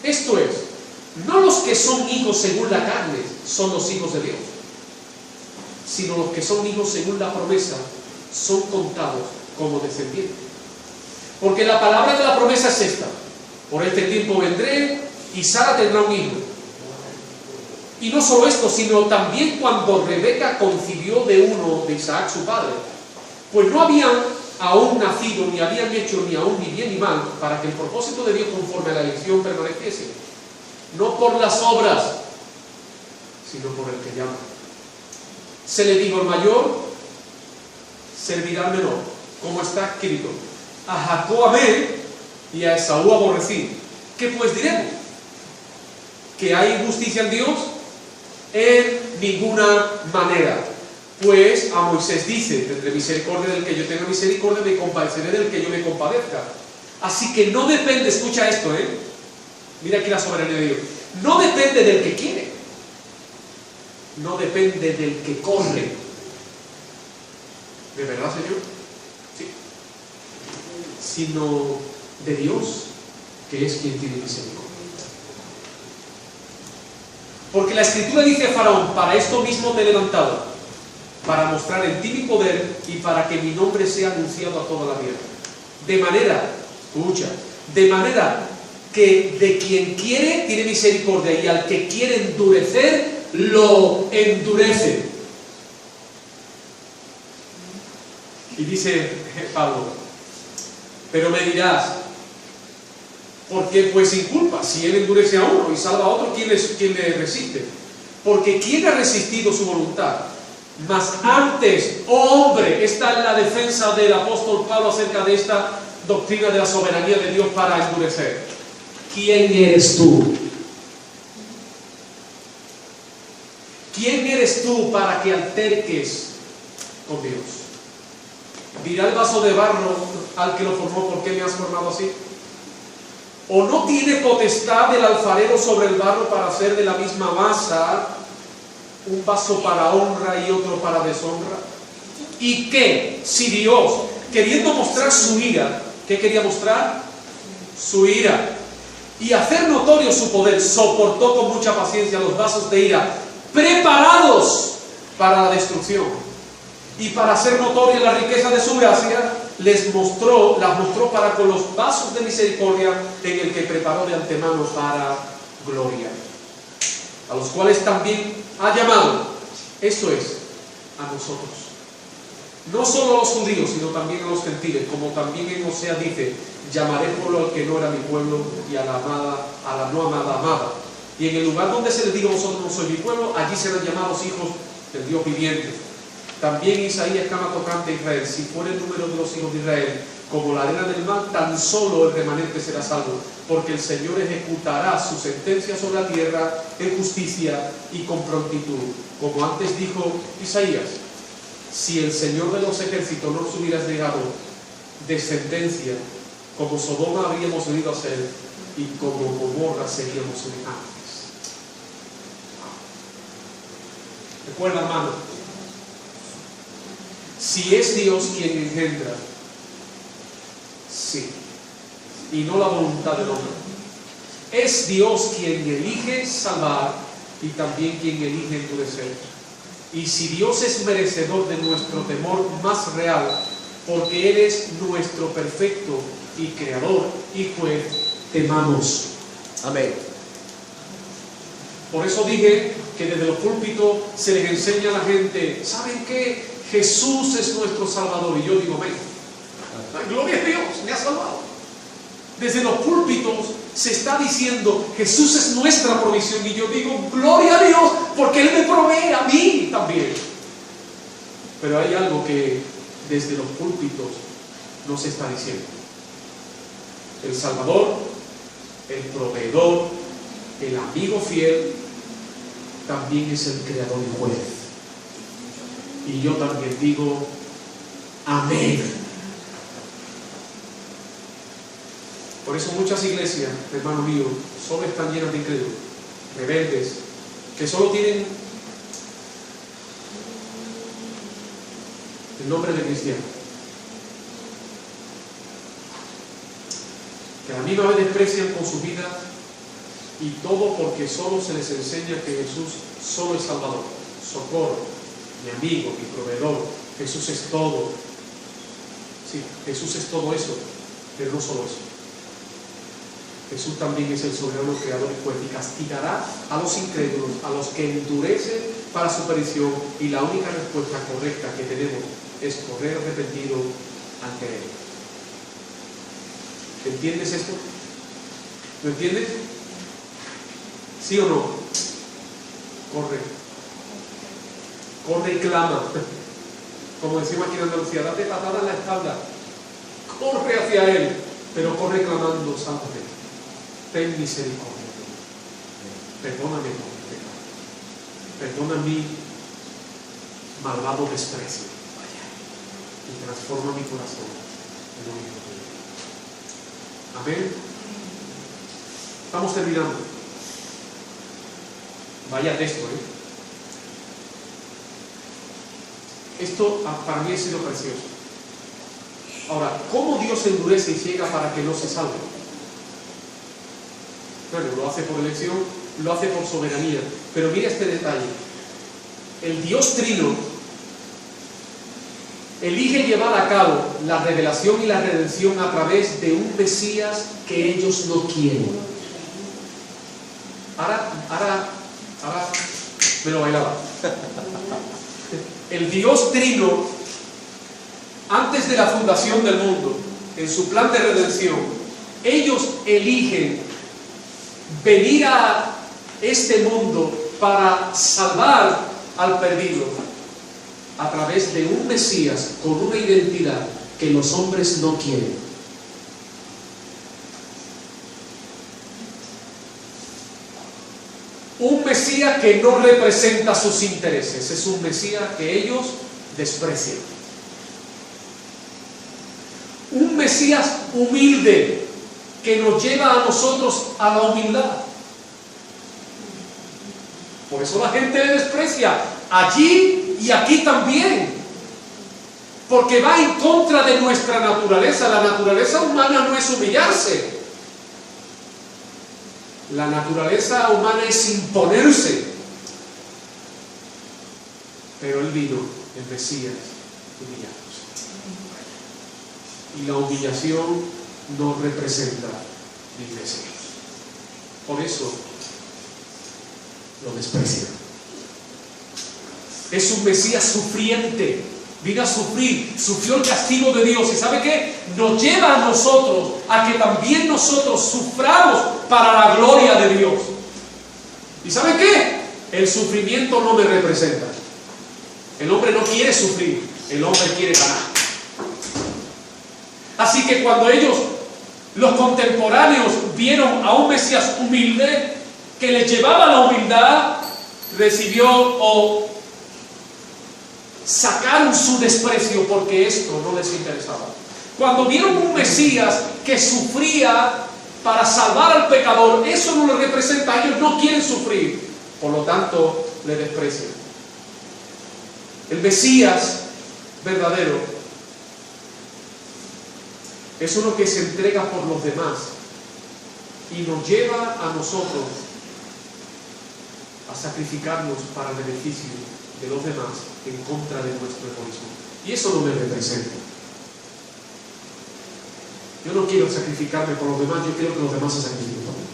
Esto es: no los que son hijos según la carne son los hijos de Dios, sino los que son hijos según la promesa son contados como descendientes. Porque la palabra de la promesa es esta: por este tiempo vendré y Sara tendrá un hijo. Y no solo esto, sino también cuando Rebeca concibió de uno de Isaac su padre, pues no habían aún nacido, ni habían hecho ni aún ni bien ni mal, para que el propósito de Dios conforme a la elección permaneciese, no por las obras, sino por el que llama. Se le dijo: el mayor servirá al menor, como está escrito: a Jacob amé y a Esaú aborrecí. ¿Qué pues diremos? ¿Que hay injusticia en Dios? En ninguna manera. Pues a Moisés dice: tendré misericordia del que yo tenga misericordia, me compadeceré del que yo me compadezca. Así que no depende, escucha esto, mira aquí la soberanía de Dios. No depende del que quiere, no depende del que corre. ¿De verdad, Señor? Sí. Sino de Dios, que es quien tiene misericordia. Porque la Escritura dice a Faraón: para esto mismo te he levantado, para mostrar en ti mi poder y para que mi nombre sea anunciado a toda la tierra. De manera, escucha, de manera que de quien quiere tiene misericordia, y al que quiere endurecer, lo endurece. Y dice Pablo: pero me dirás, ¿por qué pues sin culpa? Si él endurece a uno y salva a otro, ¿quién le resiste? Porque ¿quién ha resistido su voluntad? Mas antes, oh hombre, esta es la defensa del apóstol Pablo acerca de esta doctrina de la soberanía de Dios para endurecer. ¿Quién eres tú? ¿Quién eres tú para que alterques con Dios? Dirá el vaso de barro al que lo formó: ¿por qué me has formado así? ¿O no tiene potestad el alfarero sobre el barro para hacer de la misma masa un vaso para honra y otro para deshonra? ¿Y qué? Si Dios, queriendo mostrar su ira, ¿qué quería mostrar? Su ira. Y hacer notorio su poder, soportó con mucha paciencia los vasos de ira preparados para la destrucción. Y para hacer notoria la riqueza de su gracia, las mostró para con los vasos de misericordia en el que preparó de antemano para gloria, a los cuales también ha llamado, esto es, a nosotros, no solo a los judíos, sino también a los gentiles, como también en Osea dice: llamaré pueblo al que no era mi pueblo, y a la no amada, amada. Y en el lugar donde se les diga: vosotros no sois mi pueblo, allí serán llamados hijos del Dios viviente. También Isaías clama tocante a Israel: si fuera el número de los hijos de Israel como la arena del mar, tan solo el remanente será salvo, porque el Señor ejecutará su sentencia sobre la tierra en justicia y con prontitud. Como antes dijo Isaías: si el Señor de los ejércitos no nos hubiera dejado descendencia, como Sodoma habríamos venido a ser, y como Gomorra seríamos semejantes. Recuerda, hermano, si es Dios quien engendra, sí, y no la voluntad del hombre. Es Dios quien elige salvar y también quien elige endurecer. Y si Dios es merecedor de nuestro temor más real, porque Él es nuestro perfecto y creador y juez, temamos. Amén. Por eso dije que desde los púlpitos se les enseña a la gente: ¿saben qué? Jesús es nuestro Salvador. Y yo digo: amén. Gloria a Dios, me ha salvado. Desde los púlpitos se está diciendo: Jesús es nuestra provisión. Y yo digo: gloria a Dios, porque Él me provee a mí también. Pero hay algo que desde los púlpitos no se está diciendo. El Salvador, el proveedor, el amigo fiel, también es el creador y juez. Y yo también digo: amén. Por eso muchas iglesias, hermano mío, solo están llenas de incrédulos, rebeldes, que solo tienen el nombre de cristiano, que a la misma vez desprecian con su vida, y todo porque solo se les enseña que Jesús solo es Salvador, socorro, mi amigo, mi proveedor. Jesús es todo. Sí, Jesús es todo eso, pero no solo eso. Jesús también es el soberano creador y juez, y castigará a los incrédulos, a los que endurecen para su perdición. Y la única respuesta correcta que tenemos es correr arrepentido ante Él. ¿Entiendes esto? ¿Lo entiendes? ¿Sí o no? Corre. Corre y clama. Como decimos aquí en Andalucía: date patada en la espalda. Corre hacia Él, pero corre clamando: sálvame. Ten misericordia. Perdóname por mi pecado. Perdona mi malvado desprecio y transforma mi corazón en un hijo tuyo. Amén. Estamos terminando. Vaya texto, Esto para mí ha sido precioso. Ahora, ¿cómo Dios endurece y ciega para que no se salve? Bueno, lo hace por elección, lo hace por soberanía. Pero mira este detalle. El Dios Trino elige llevar a cabo la revelación y la redención a través de un Mesías que ellos no quieren. Ahora me lo bailaba. El Dios Trino, antes de la fundación del mundo, en su plan de redención, ellos eligen venir a este mundo para salvar al perdido a través de un Mesías con una identidad que los hombres no quieren. Un Mesías que no representa sus intereses, es un Mesías que ellos desprecian. Un Mesías humilde que nos lleva a nosotros a la humildad. Por eso la gente le desprecia allí y aquí también, porque va en contra de nuestra naturaleza. La naturaleza humana no es humillarse. La naturaleza humana es imponerse. Pero Él vino, el Mesías, humillándose. Y la humillación no representa mis deseos. Por eso lo desprecia. Es un Mesías sufriente. Vino a sufrir, sufrió el castigo de Dios. ¿Y sabe qué? Nos lleva a nosotros a que también nosotros suframos para la gloria de Dios. ¿Y sabe qué? El sufrimiento no me representa. El hombre no quiere sufrir, el hombre quiere ganar. Así que cuando ellos, los contemporáneos, vieron a un Mesías humilde que les llevaba a la humildad, recibió o sacaron su desprecio porque esto no les interesaba. Cuando vieron un Mesías que sufría para salvar al pecador, eso no les representa. Ellos no quieren sufrir, por lo tanto le desprecian. El Mesías verdadero es uno que se entrega por los demás y nos lleva a nosotros a sacrificarnos para el beneficio de los demás en contra de nuestro egoísmo. Y eso no me representa. Yo no quiero sacrificarme por los demás, yo quiero que los demás se sacrifiquen por mí.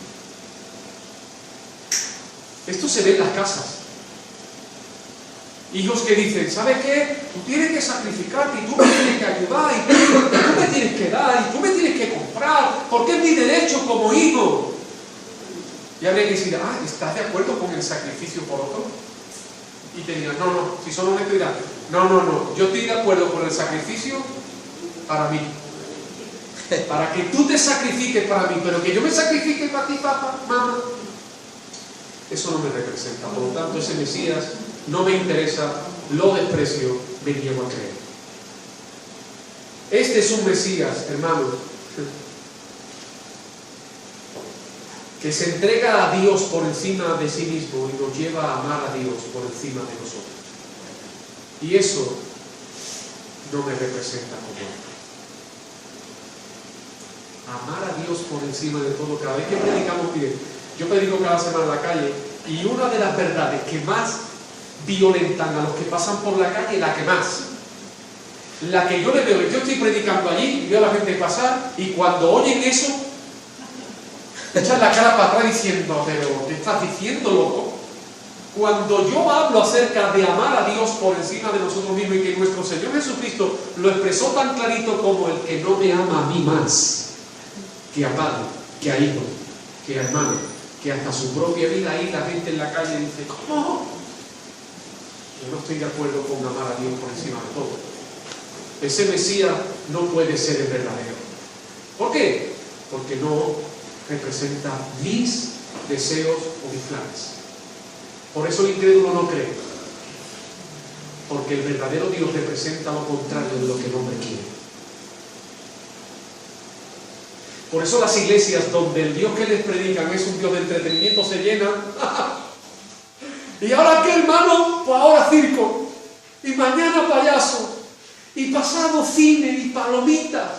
Esto se ve en las casas. Hijos que dicen, ¿sabes qué? Tú tienes que sacrificarte y tú me tienes que ayudar y tú me tienes que dar y tú me tienes que comprar porque es mi derecho como hijo. Y habría que decir, ¿estás de acuerdo con el sacrificio por otro? Y te dirán, no, si solo me dirán, no, yo estoy de acuerdo con el sacrificio para mí. Para que tú te sacrifiques para mí, pero que yo me sacrifique para ti, papá, mamá. Eso no me representa. Por lo tanto, ese Mesías no me interesa, lo desprecio, me niego a creer. Este es un Mesías, hermanos, que se entrega a Dios por encima de sí mismo y nos lleva a amar a Dios por encima de nosotros. Y eso no me representa como él. Amar a Dios por encima de todo. Cada vez que predicamos, mire, yo predico cada semana en la calle y una de las verdades que más violentan a los que pasan por la calle, la que yo le veo, yo estoy predicando allí y veo a la gente pasar y cuando oyen eso echan la cara para atrás diciendo, pero ¿qué estás diciendo, loco? Cuando yo hablo acerca de amar a Dios por encima de nosotros mismos y que nuestro Señor Jesucristo lo expresó tan clarito como el que no me ama a mí más que a padre, que a hijo, que a hermano, que hasta su propia vida, ahí la gente en la calle dice, ¿cómo? Yo no estoy de acuerdo con amar a Dios por encima de todo. Ese Mesías no puede ser el verdadero. ¿Por qué? Porque no representa mis deseos o mis planes. Por eso el incrédulo no cree. porque el verdadero Dios representa lo contrario de lo que el hombre quiere. Por eso las iglesias donde el Dios que les predican es un Dios de entretenimiento se llenan. Y ahora qué, hermano, pues ahora circo, y mañana payaso, y pasado cine y palomitas,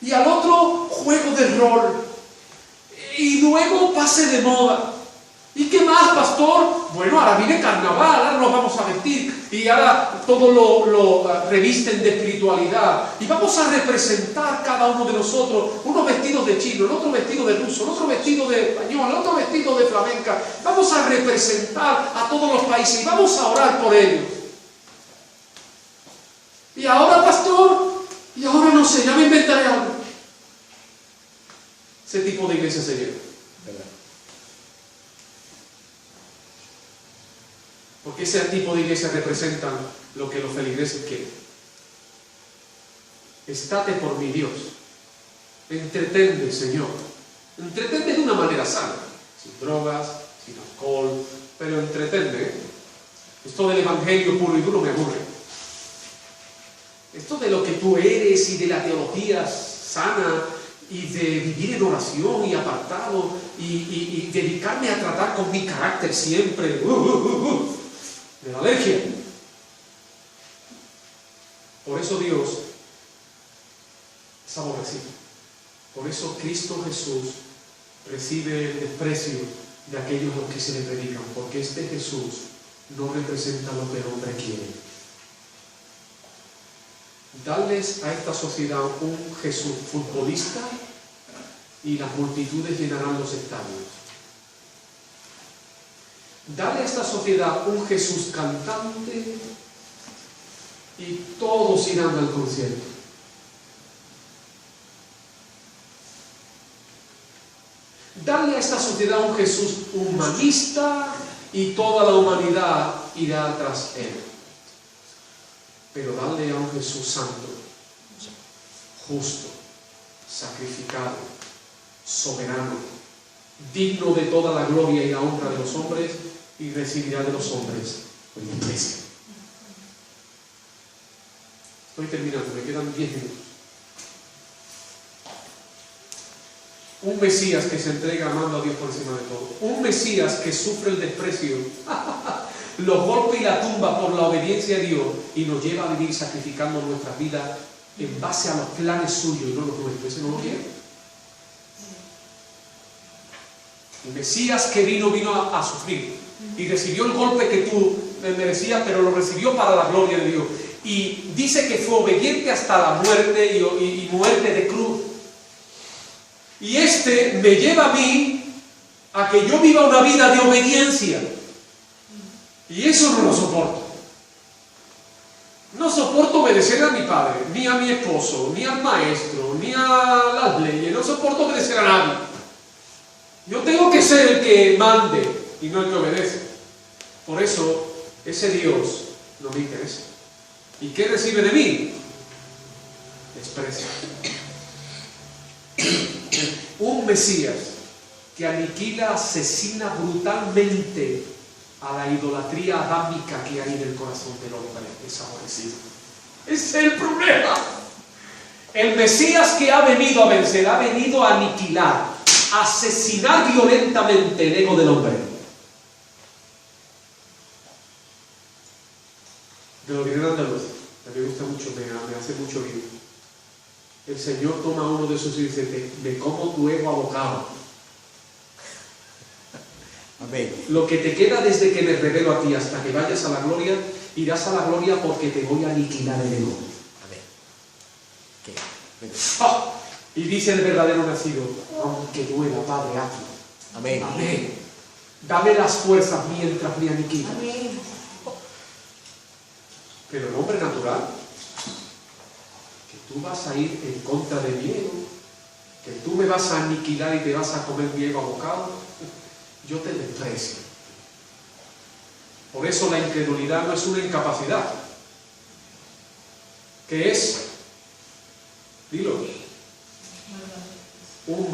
y al otro juego de rol, y luego pase de moda. ¿Y qué más, pastor? Bueno, ahora viene carnaval, ahora nos vamos a vestir, y ahora todo lo revisten de espiritualidad, y vamos a representar cada uno de nosotros, unos vestidos de chino, el otro vestido de ruso, el otro vestido de español, el otro vestido de flamenca. Vamos a representar a todos los países y vamos a orar por ellos. Y ahora, pastor, y ahora no sé, ya me inventaré algo. Ese tipo de iglesia se lleva. Porque ese tipo de iglesia representan lo que los feligreses quieren. Estate por mi Dios. Entretende, Señor. Entretende de una manera sana. Sin drogas, sin alcohol, pero entretende. Esto del evangelio puro y duro me aburre. Esto de lo que tú eres y de la teología sana y de vivir en oración y apartado y dedicarme a tratar con mi carácter siempre. De la alergia. Por eso Dios es aborrecido. Por eso Cristo Jesús recibe el desprecio de aquellos a los que se le predican, porque este Jesús no representa lo que el hombre quiere. Darles a esta sociedad un Jesús futbolista y las multitudes llenarán los estadios. Dale a esta sociedad un Jesús cantante y todos irán al concierto. Dale a esta sociedad un Jesús humanista y toda la humanidad irá tras él. Pero dale a un Jesús santo, justo, sacrificado, soberano, digno de toda la gloria y la honra de los hombres, y recibirá de los hombres la iglesia. Estoy terminando, me quedan 10 minutos. Un Mesías que se entrega amando a Dios por encima de todo. Un Mesías que sufre el desprecio, los golpes y la tumba por la obediencia a Dios y nos lleva a vivir sacrificando nuestras vidas en base a los planes suyos y no los nuestros. ¿Ese no lo quiere? El Mesías que vino a sufrir y recibió el golpe que tú merecías, pero lo recibió para la gloria de Dios. Y dice que fue obediente hasta la muerte y muerte de cruz. Y este me lleva a mí a que yo viva una vida de obediencia. Y eso no lo soporto. No soporto obedecer a mi padre, ni a mi esposo, ni al maestro, ni a las leyes. No soporto obedecer a nadie. Yo tengo que ser el que mande y no el que obedece. Por eso, ese Dios no me interesa. ¿Y qué recibe de mí? Desprecio. Un Mesías que aniquila, asesina brutalmente a la idolatría adámica que hay en el corazón del hombre. Es aborrecido. Ese es el problema. El Mesías que ha venido a vencer, ha venido a aniquilar, a asesinar violentamente el ego del hombre. De lo que viene andaluz, me gusta mucho, me hace mucho bien. El Señor toma a uno de sus hijos y dice: me como tu ego abocado. Amén. Lo que te queda desde que me revelo a ti hasta que vayas a la gloria, irás a la gloria porque te voy a aniquilar el ego. Amén. ¡Oh! Y dice el verdadero nacido: aunque duela, Padre, hazlo. Amén. Amén. Dame las fuerzas mientras me aniquilas. Amén. Pero el hombre natural, que tú vas a ir en contra de mi ego, que tú me vas a aniquilar y te vas a comer mi ego a bocado, yo te desprecio. Por eso la incredulidad no es una incapacidad. ¿Qué es? Dilo. Un